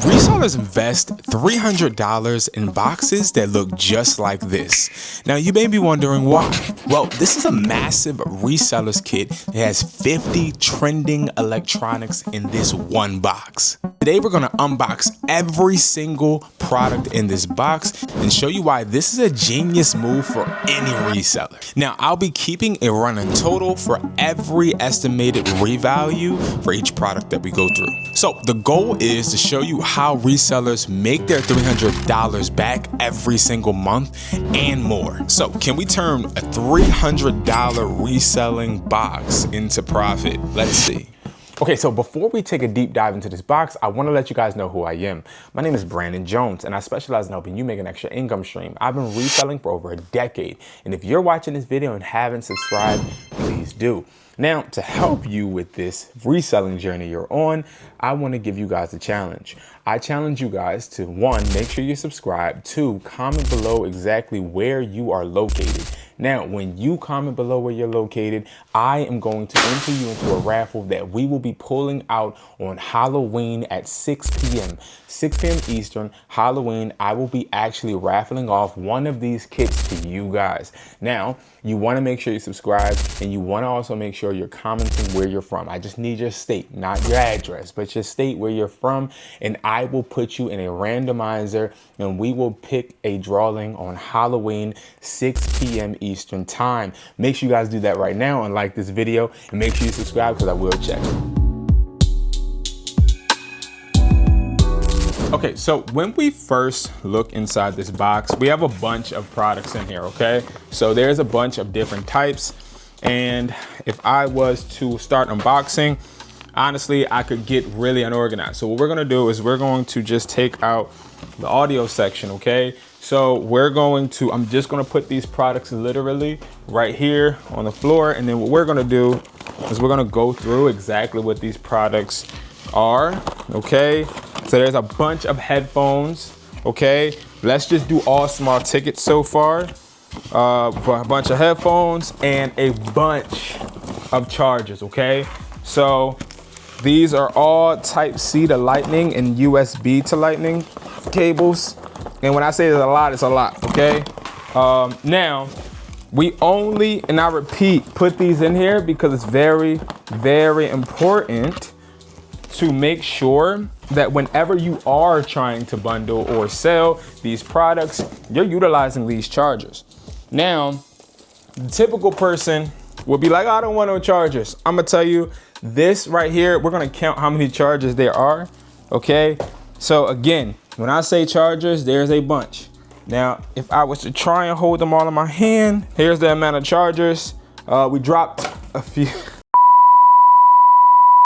Resellers invest $300 in boxes that look just like this. Now you may be wondering why. Well, this is a massive resellers kit that has 50 trending electronics in this one box. Today we're gonna unbox every single product in this box and show you why this is a genius move for any reseller. Now I'll be keeping a running total for every estimated revalue for each product that we go through. So the goal is to show you how resellers make their $300 back every single month and more. So can we turn a $300 reselling box into profit? Let's see. Okay, so before we take a deep dive into this box, I want to let you guys know who I am. My name is Brandon Jones, and I specialize in helping you make an extra income stream. I've been reselling for over a decade, and if you're watching this video and haven't subscribed, please do. Now, to help you with this reselling journey you're on, I want to give you guys a challenge. I challenge you guys to 1, make sure you subscribe, 2, comment below exactly where you are located. Now, when you comment below where you're located, I am going to enter you into a raffle that we will be pulling out on Halloween at 6 p.m. 6 p.m. Eastern, Halloween. I will be actually raffling off one of these kits to you guys. Now, you want to make sure you subscribe, and you want to also make sure you're commenting where you're from. I just need your state, not your address, but your state where you're from, and I will put you in a randomizer, and we will pick a drawing on Halloween, 6 p.m. Eastern time. Make sure you guys do that right now and like this video, and make sure you subscribe because I will check. Okay, so when we first look inside this box, we have a bunch of products in here, okay? So there's a bunch of different types, and if I was to start unboxing, honestly, I could get really unorganized. So what we're gonna do is we're going to just take out the audio section, okay? So I'm just gonna put these products literally right here on the floor, and then what we're gonna do is we're gonna go through exactly what these products are, okay? So there's a bunch of headphones, okay? Let's just do all small tickets so far. A bunch of headphones and a bunch of chargers, okay? So these are all Type-C to Lightning and USB to Lightning cables. And when I say there's a lot, it's a lot, okay? Now, we only, and I repeat, put these in here because it's very, very important to make sure that whenever you are trying to bundle or sell these products, you're utilizing these chargers. Now, the typical person will be like, I don't want no chargers. I'm gonna tell you this right here, we're gonna count how many chargers there are, okay? So again, when I say chargers, there's a bunch. Now, if I was to try and hold them all in my hand, here's the amount of chargers. We dropped a few.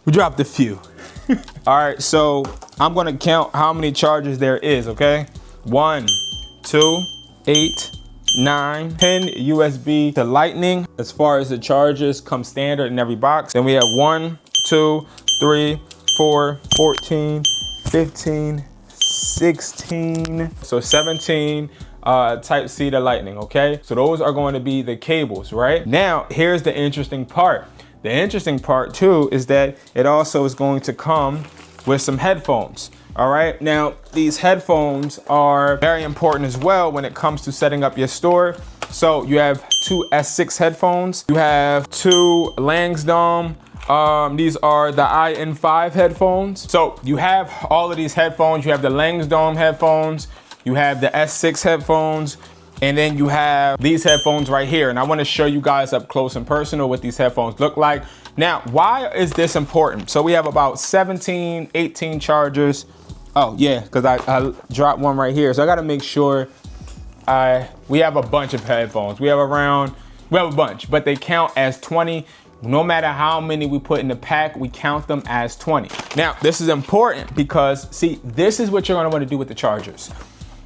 We dropped a few. All right, so I'm gonna count how many chargers there is, okay? 1, 2, 8, 9, 10 USB to Lightning. As far as the chargers come standard in every box. Then we have 1, 2, 3, 4, 14, 15, 16, so 17 Type-C to Lightning, okay? So those are going to be the cables, right? Now, here's the interesting part. The interesting part too is that it also is going to come with some headphones. All right, now these headphones are very important as well when it comes to setting up your store. So you have 2 S6 headphones, you have 2 Langsdome. These are the IN5 headphones. So you have all of these headphones. You have the Langsdome headphones, you have the S6 headphones, and then you have these headphones right here. And I want to show you guys up close and personal what these headphones look like. Now, why is this important? So we have about 17, 18 chargers. Oh yeah, because I dropped one right here. So I got to make sure we have a bunch of headphones. We have a bunch, but they count as 20. No matter how many we put in the pack, we count them as 20. Now, this is important because, see, this is what you're gonna wanna do with the chargers.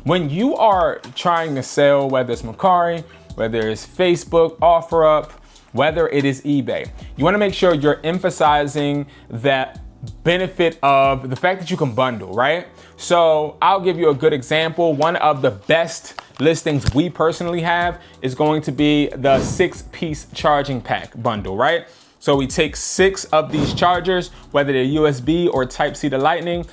When you are trying to sell, whether it's Mercari, whether it's Facebook, OfferUp, whether it is eBay, you wanna make sure you're emphasizing that benefit of the fact that you can bundle, right? So I'll give you a good example. One of the best listings we personally have is going to be the 6-piece charging pack bundle, right? So we take 6 of these chargers, whether they're USB or Type-C to Lightning.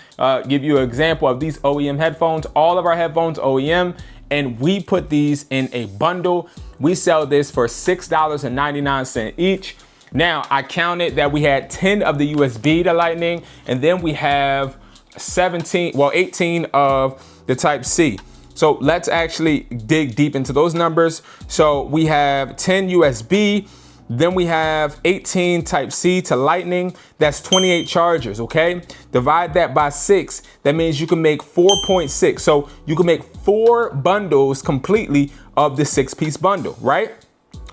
Give you an example of these OEM headphones. All of our headphones OEM, and we put these in a bundle. We sell this for $6.99 each. Now, I counted that we had 10 of the USB to Lightning, and then we have 18 of the Type-C. So let's actually dig deep into those numbers. So we have 10 USB, then we have 18 Type-C to Lightning. That's 28 chargers, okay? Divide that by 6. That means you can make 4.6. So you can make 4 bundles completely of the 6-piece bundle, right?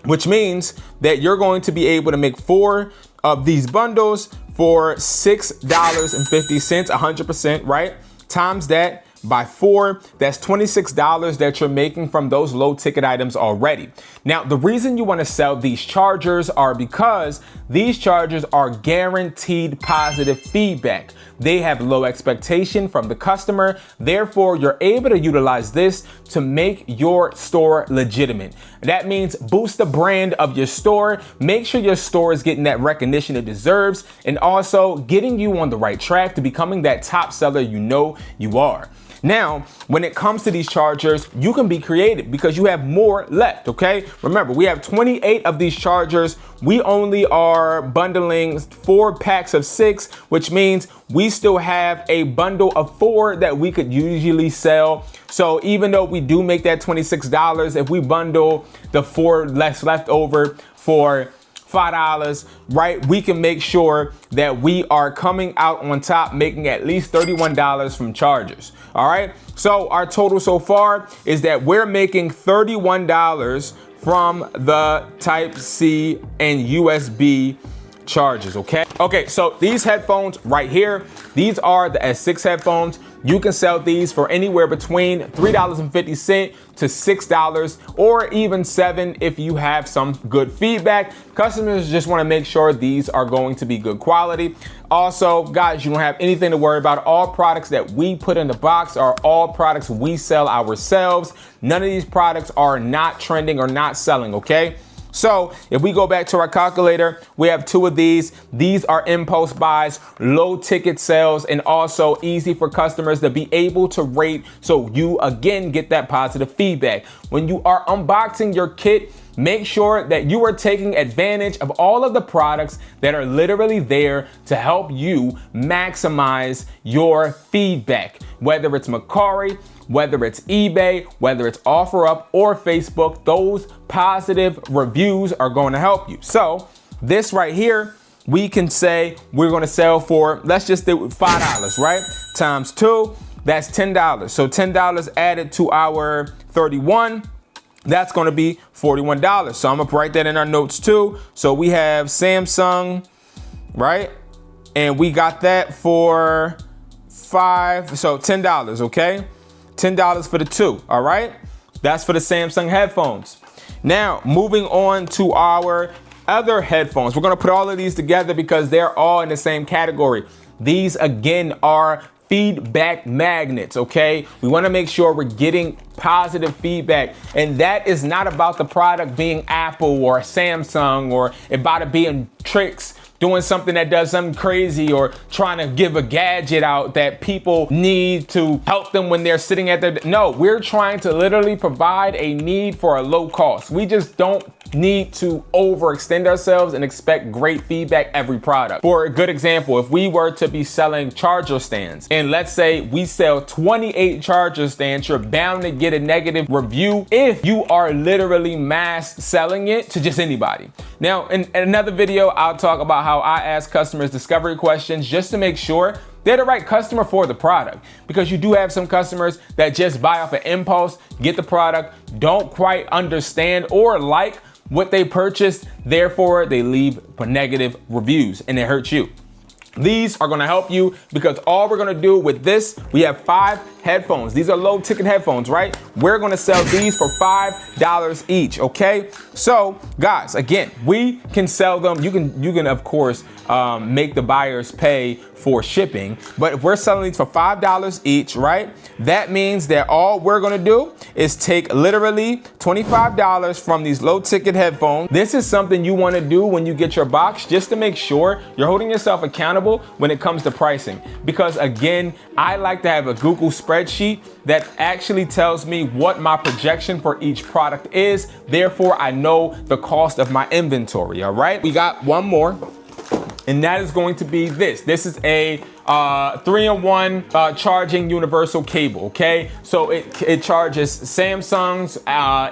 Which means that you're going to be able to make 4 of these bundles for $6.50, 100%, right? Times that by 4, that's $26 that you're making from those low ticket items already. Now, the reason you want to sell these chargers are because these chargers are guaranteed positive feedback. They have low expectation from the customer. Therefore, you're able to utilize this to make your store legitimate. That means boost the brand of your store, make sure your store is getting that recognition it deserves, and also getting you on the right track to becoming that top seller you know you are. Now, when it comes to these chargers, you can be creative because you have more left, okay? Remember, we have 28 of these chargers. We only are bundling 4 packs of 6, which means we still have a bundle of 4 that we could usually sell. So even though we do make that $26, if we bundle the 4 left over for $5, right? We can make sure that we are coming out on top, making at least $31 from chargers. All right. So our total so far is that we're making $31 from the Type-C and USB chargers. Okay, so these headphones right here, these are the S6 headphones. You can sell these for anywhere between $3.50 to $6 or even $7 if you have some good feedback. Customers just want to make sure these are going to be good quality. Also, guys, you don't have anything to worry about. All products that we put in the box are all products we sell ourselves. None of these products are not trending or not selling, okay? So if we go back to our calculator, we have 2 of these. These are impulse buys, low ticket sales, and also easy for customers to be able to rate. So you again get that positive feedback. When you are unboxing your kit, make sure that you are taking advantage of all of the products that are literally there to help you maximize your feedback. Whether it's Macari, whether it's eBay, whether it's OfferUp or Facebook, those positive reviews are going to help you. So this right here, we can say we're going to sell for, let's just do $5, right? Times 2, that's $10. So $10 added to our 31, that's going to be $41. So I'm going to write that in our notes too. So we have Samsung, right? And we got that for $10, okay? $10 for the 2, all right? That's for the Samsung headphones. Now, moving on to our other headphones. We're gonna put all of these together because they're all in the same category. These, again, are feedback magnets, okay? We wanna make sure we're getting positive feedback, and that is not about the product being Apple or Samsung or about it being tricks, doing something that does something crazy or trying to give a gadget out that people need to help them when they're sitting at their, no, we're trying to literally provide a need for a low cost. We just don't need to overextend ourselves and expect great feedback every product. For a good example, if we were to be selling charger stands, and let's say we sell 28 charger stands, you're bound to get a negative review if you are literally mass selling it to just anybody. Now, in another video, I'll talk about how I ask customers discovery questions just to make sure they're the right customer for the product, because you do have some customers that just buy off an impulse, get the product, don't quite understand or like what they purchased, therefore they leave negative reviews and it hurts you. These are gonna help you because all we're gonna do with this, we have 5 headphones. These are low ticket headphones, right? We're gonna sell these for $5 each, okay? So guys, again, we can sell them. You can of course make the buyers pay for shipping. But if we're selling these for $5 each, right? That means that all we're gonna do is take literally $25 from these low ticket headphones. This is something you wanna do when you get your box, just to make sure you're holding yourself accountable when it comes to pricing. Because again, I like to have a Google spreadsheet that actually tells me what my projection for each product is. Therefore, I know the cost of my inventory, all right? We got one more, and that is going to be this. This is a 3-in-1 charging universal cable, okay? So it charges Samsung's,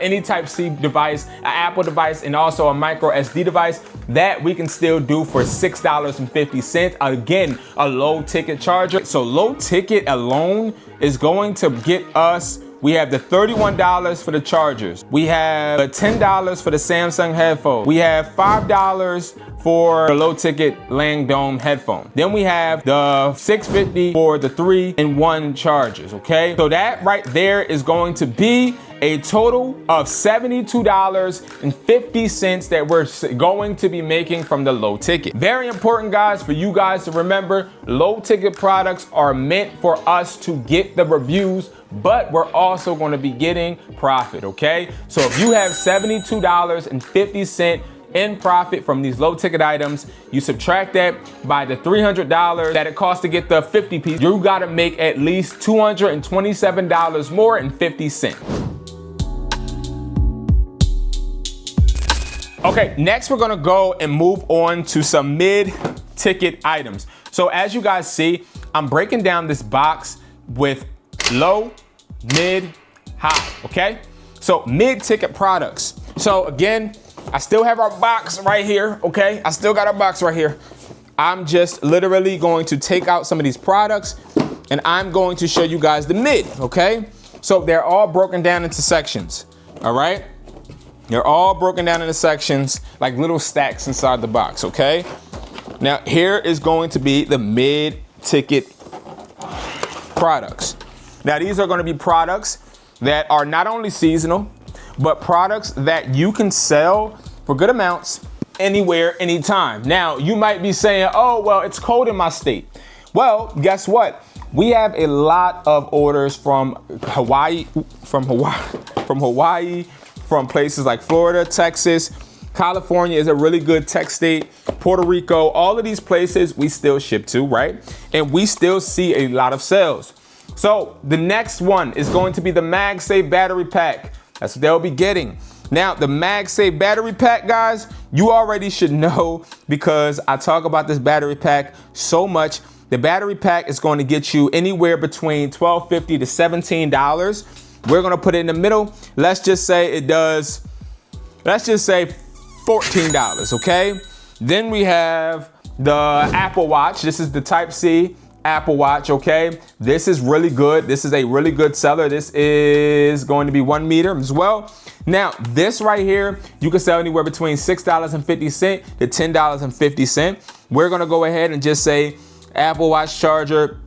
any Type-C device, an Apple device, and also a micro SD device that we can still do for $6.50. Again, a low ticket charger. So low ticket alone is going to get us, we have the $31 for the chargers. We have the $10 for the Samsung headphones. We have $5 for the low ticket Langdome headphone. Then we have the $6.50 for the 3-in-1 chargers, okay? So that right there is going to be a total of $72.50 that we're going to be making from the low ticket. Very important, guys, for you guys to remember, low ticket products are meant for us to get the reviews, but we're also going to be getting profit, okay? So if you have $72.50 in profit from these low ticket items, you subtract that by the $300 that it costs to get the 50 piece, you gotta make at least $227 more and 50 cents. Okay, next we're gonna go and move on to some mid-ticket items. So as you guys see, I'm breaking down this box with low, mid, high, okay? So mid-ticket products. So again, I still have our box right here, okay? I still got our box right here. I'm just literally going to take out some of these products and I'm going to show you guys the mid, okay? So they're all broken down into sections, all right? They're all broken down into sections, like little stacks inside the box, okay? Now, here is going to be the mid-ticket products. Now, these are gonna be products that are not only seasonal, but products that you can sell for good amounts anywhere, anytime. Now, you might be saying, oh, well, it's cold in my state. Well, guess what? We have a lot of orders from Hawaii, from places like Florida, Texas. California is a really good tech state. Puerto Rico, all of these places we still ship to, right? And we still see a lot of sales. So the next one is going to be the MagSafe battery pack. That's what they'll be getting. Now, the MagSafe battery pack, guys, you already should know because I talk about this battery pack so much. The battery pack is going to get you anywhere between $12.50 to $17. We're going to put it in the middle. Let's just say it does, let's just say $14, okay? Then we have the Apple Watch. This is the Type-C Apple Watch, okay? This is really good. This is a really good seller. This is going to be 1 meter as well. Now, this right here, you can sell anywhere between $6.50 to $10.50. We're gonna go ahead and just say Apple Watch charger,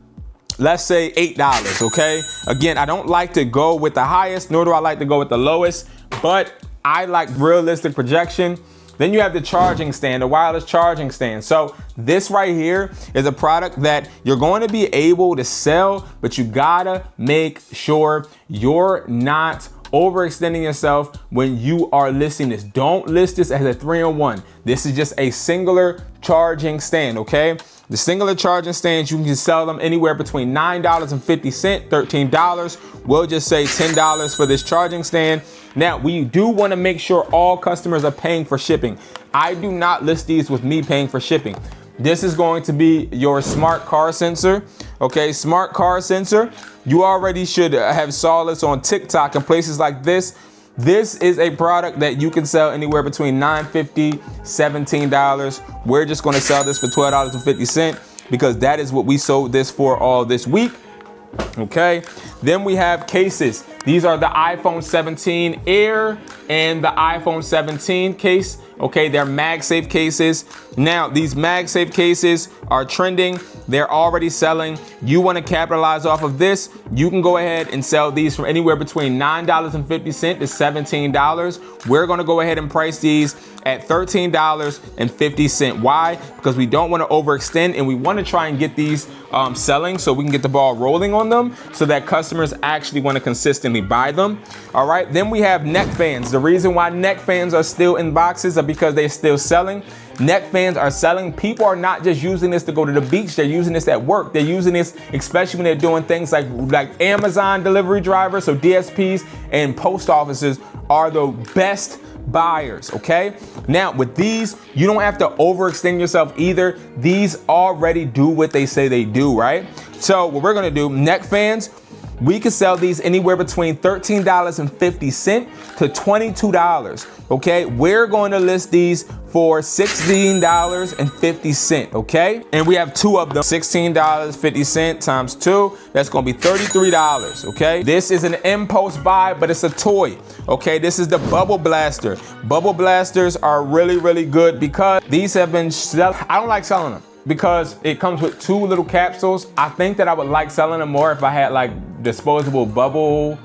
let's say $8, okay? Again, I don't like to go with the highest, nor do I like to go with the lowest, but I like realistic projection. Then you have the charging stand, the wireless charging stand. So this right here is a product that you're going to be able to sell, but you gotta make sure you're not overextending yourself when you are listing this. Don't list this as a 3-in-1. This is just a singular charging stand, okay? The singular charging stands, you can sell them anywhere between $9.50, $13. We'll just say $10 for this charging stand. Now, we do want to make sure all customers are paying for shipping. I do not list these with me paying for shipping. This is going to be your smart car sensor, okay? Smart car sensor. You already should have saw this on TikTok and places like this. This is a product that you can sell anywhere between $9.50, $17. We're just going to sell this for $12.50 because that is what we sold this for all this week. Okay, then we have cases. These are the iPhone 17 Air and the iPhone 17 case. Okay, they're MagSafe cases. Now, these MagSafe cases are trending. They're already selling. You want to capitalize off of this, you can go ahead and sell these from anywhere between $9.50 to $17. We're going to go ahead and price these at $13.50. Why? Because we don't want to overextend and we want to try and get these selling so we can get the ball rolling on them so that customers actually want to consistently buy them. All right, then we have neck fans. The reason why neck fans are still in boxes are because they're still selling. Neck fans are selling. People are not just using this to go to the beach. They're using this at work. They're using this, especially when they're doing things like Amazon delivery drivers. So DSPs and post offices are the best buyers. Okay. Now with these, you don't have to overextend yourself either. These already do what they say they do, right? So what we're going to do, neck fans, we can sell these anywhere between $13.50 to $22. Okay, we're going to list these for $16.50. Okay, and we have two of them. $16.50 times 2, that's going to be $33. Okay, this is an impulse buy, but it's a toy. Okay, this is the Bubble Blaster. Bubble Blasters are really, really good because these have been I don't like selling them because it comes with 2 little capsules. I think that I would like selling them more if I had like disposable bubble,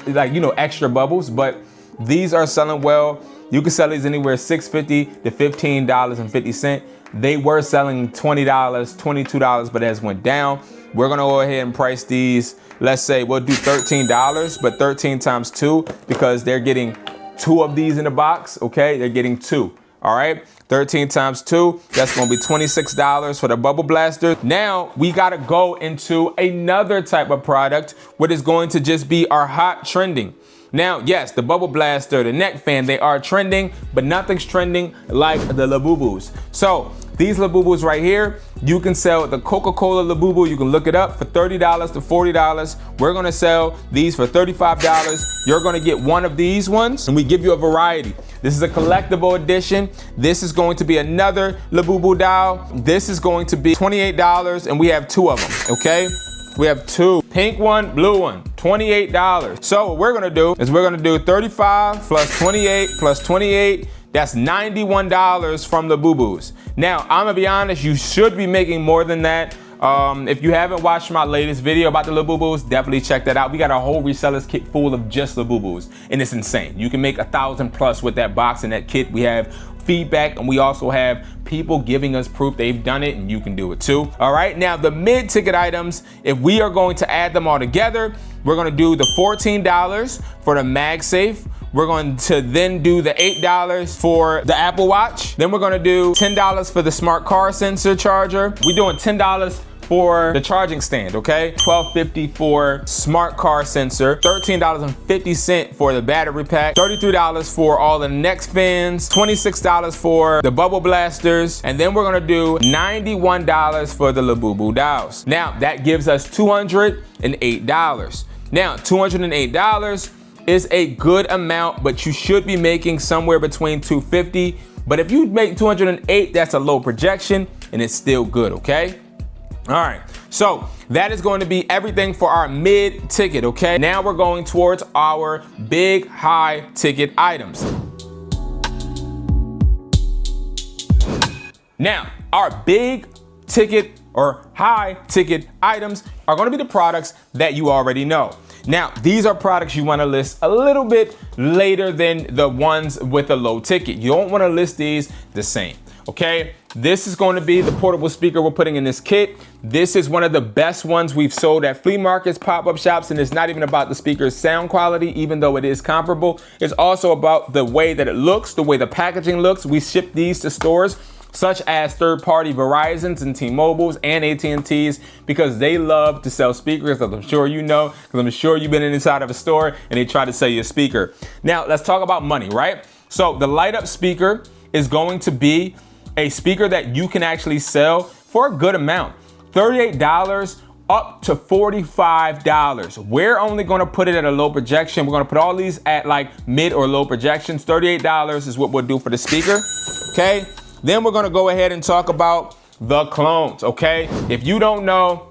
like, you know, extra bubbles, but these are selling well. You can sell these anywhere $6.50 to $15.50. They were selling $20, $22, but it has went down. We're gonna go ahead and price these. Let's say we'll do $13, but 13 times 2 because they're getting 2 of these in the box. Okay, they're getting 2. All right, 13 times 2, that's gonna be $26 for the Bubble Blaster. Now we gotta go into another type of product, what is going to just be our hot trending. Now, yes, the Bubble Blaster, the neck fan, they are trending, but nothing's trending like the Labubus. So these Labubus right here, you can sell the Coca-Cola Labubu. You can look it up for $30 to $40. We're gonna sell these for $35. You're gonna get one of these ones, and we give you a variety. This is a collectible edition. This is going to be another Labubu doll. This is going to be $28, and we have 2 of them, okay? We have 2, pink one, blue one, $28. So what we're gonna do is we're gonna do 35 plus 28 plus 28. That's $91 from the Boo-Boos. Now, I'm gonna be honest, you should be making more than that. If you haven't watched my latest video about the Labubus, definitely check that out. We got a whole resellers kit full of just Labubus, and it's insane. You can make 1,000 plus with that box and that kit. We have feedback, and we also have people giving us proof they've done it, and you can do it too. All right, now the mid-ticket items, if we are going to add them all together, we're gonna do the $14 for the MagSafe. We're going to then do the $8 for the Apple Watch. Then we're gonna do $10 for the smart car sensor charger. We're doing $10 for the charging stand, okay? $12.50 for smart car sensor, $13.50 for the battery pack, $33 for all the neck fans, $26 for the Bubble Blasters, and then we're gonna do $91 for the Labubu dolls. Now, that gives us $208. Now, $208 is a good amount, but you should be making somewhere between $250. But if you make $208, that's a low projection, and it's still good, okay? All right, so that is going to be everything for our mid ticket, okay? Now we're going towards our big high ticket items. Now, our big ticket or high ticket items are going to be the products that you already know. Now, these are products you want to list a little bit later than the ones with a low ticket. You don't want to list these the same, okay? This is going to be the portable speaker we're putting in this kit. This is one of the best ones we've sold at flea markets, pop-up shops, and it's not even about the speaker's sound quality, even though it is comparable. It's also about the way that it looks, the way the packaging looks. We ship these to stores such as third-party Verizons and T-Mobiles and AT&Ts because they love to sell speakers, as I'm sure you know, because I'm sure you've been inside of a store and they try to sell you a speaker. Now, let's talk about money, right? So the light-up speaker is going to be a speaker that you can actually sell for a good amount. $38 up to $45. We're only gonna put it at a low projection. We're gonna put all these at like mid or low projections. $38 is what we'll do for the speaker, okay? Then we're gonna go ahead and talk about the clones, okay? If you don't know,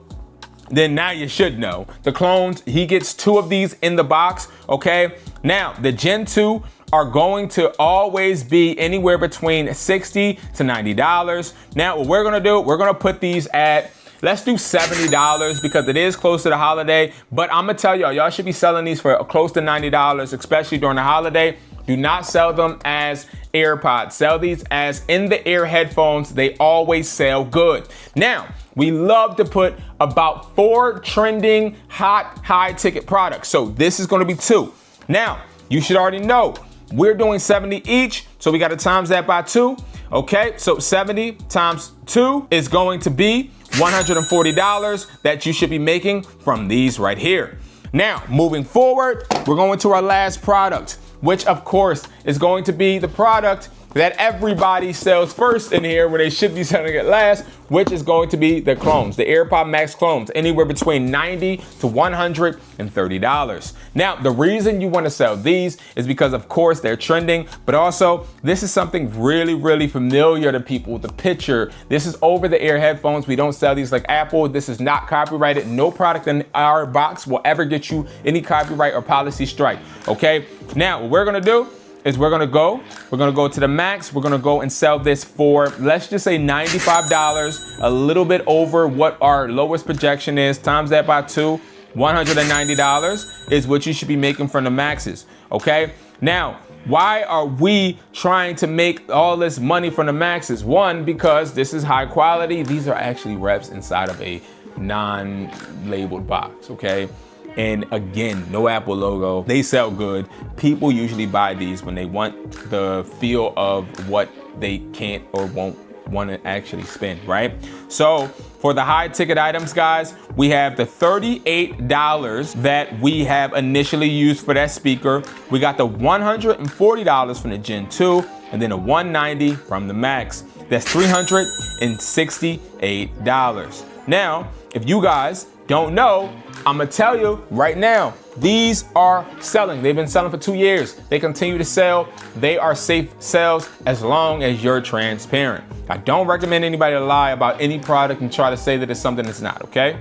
then now you should know. The clones, he gets 2 of these in the box, okay? Now, the Gen 2 are going to always be anywhere between $60 to $90. Now, what we're gonna do, we're gonna put these at, let's do $70 because it is close to the holiday, but I'm gonna tell y'all should be selling these for close to $90, especially during the holiday. Do not sell them as AirPods. Sell these as in-the-ear headphones. They always sell good. Now, we love to put about 4 trending, hot, high-ticket products. So this is gonna be 2. Now, you should already know, we're doing 70 each, so we gotta times that by 2. Okay, so 70 times 2 is going to be $140 that you should be making from these right here. Now, moving forward, we're going to our last product, which of course is going to be the product that everybody sells first in here when they should be selling it last, which is going to be the clones, the AirPod Max clones, anywhere between $90 to $130. Now, the reason you want to sell these is because of course they're trending, but also this is something really, really familiar to people. The picture, this is over the ear headphones. We don't sell these like Apple. This is not copyrighted. No product in our box will ever get you any copyright or policy strike, okay? Now, what we're gonna do is we're gonna go to the Max. We're gonna go and sell this for, let's just say $95, a little bit over what our lowest projection is. Times that by 2, $190 is what you should be making from the Maxes, okay? Now, why are we trying to make all this money from the Maxes? One, because this is high quality. These are actually reps inside of a non-labeled box, okay? And again, no Apple logo. They sell good. People usually buy these when they want the feel of what they can't or won't want to actually spend, right? So for the high ticket items, guys, we have the $38 that we have initially used for that speaker. We got the $140 from the Gen 2 and then a $190 from the Max. That's $368. Now, if you guys don't know, I'm gonna tell you right now, these are selling. They've been selling for 2 years. They continue to sell. They are safe sales as long as you're transparent. I don't recommend anybody to lie about any product and try to say that it's something it's not, okay?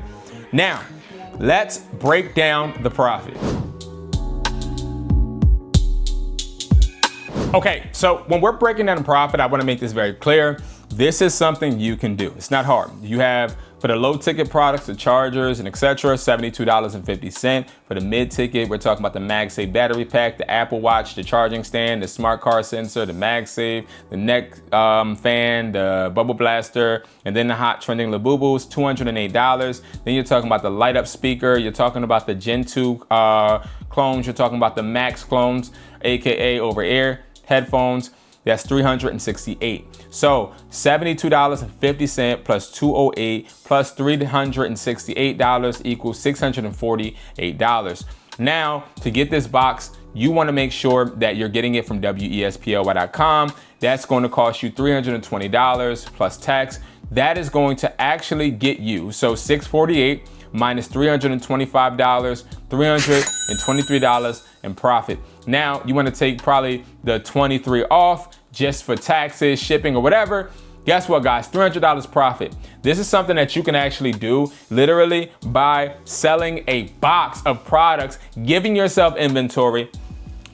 Now, let's break down the profit. Okay, so when we're breaking down the profit, I wanna make this very clear. This is something you can do. It's not hard. You have, for the low ticket products, the chargers and etc., $72.50. For the mid ticket, we're talking about the MagSafe battery pack, the Apple Watch, the charging stand, the smart car sensor, the MagSafe, the neck fan, the bubble blaster, and then the hot trending Labubus, $208. Then you're talking about the light up speaker. You're talking about the Gen 2 clones. You're talking about the Max clones, AKA over ear headphones. That's $368. So $72.50 plus $208 plus $368 equals $648. Now, to get this box, you want to make sure that you're getting it from wesply.com. That's going to cost you $320 plus tax. That is going to actually get you, so $648 minus $325, $323 in profit. Now, you want to take probably the $23 off just for taxes, shipping, or whatever. Guess what, guys? $300 profit. This is something that you can actually do literally by selling a box of products, giving yourself inventory,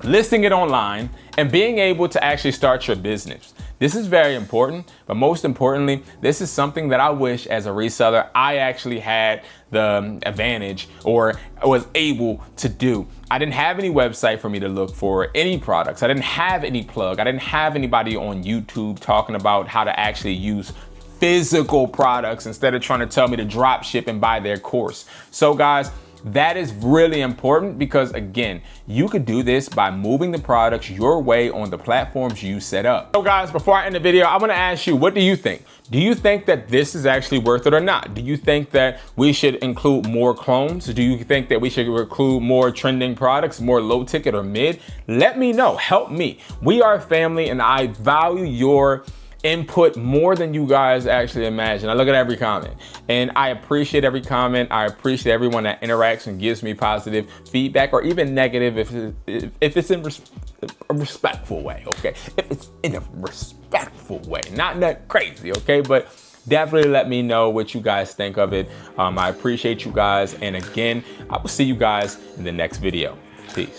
listing it online, and being able to actually start your business. This is very important, but most importantly, this is something that I wish as a reseller I actually had the advantage or was able to do. I didn't have any website for me to look for any products. I didn't have any plug. I didn't have anybody on YouTube talking about how to actually use physical products instead of trying to tell me to drop ship and buy their course. So guys, that is really important because again, you could do this by moving the products your way on the platforms you set up. So guys, before I end the video, I want to ask you, what do you think? Do you think that this is actually worth it or not? Do you think that we should include more clones? Do you think that we should include more trending products, more low ticket or mid? Let me know, help me. We are a family and I value your input more than you guys actually imagine. I look at every comment and I appreciate every comment. I appreciate everyone that interacts and gives me positive feedback or even negative if it's in a respectful way, okay? If it's in a respectful way, not that crazy, okay? But Definitely let me know what you guys think of it. I appreciate you guys. And again, I will see you guys in the next video. Peace.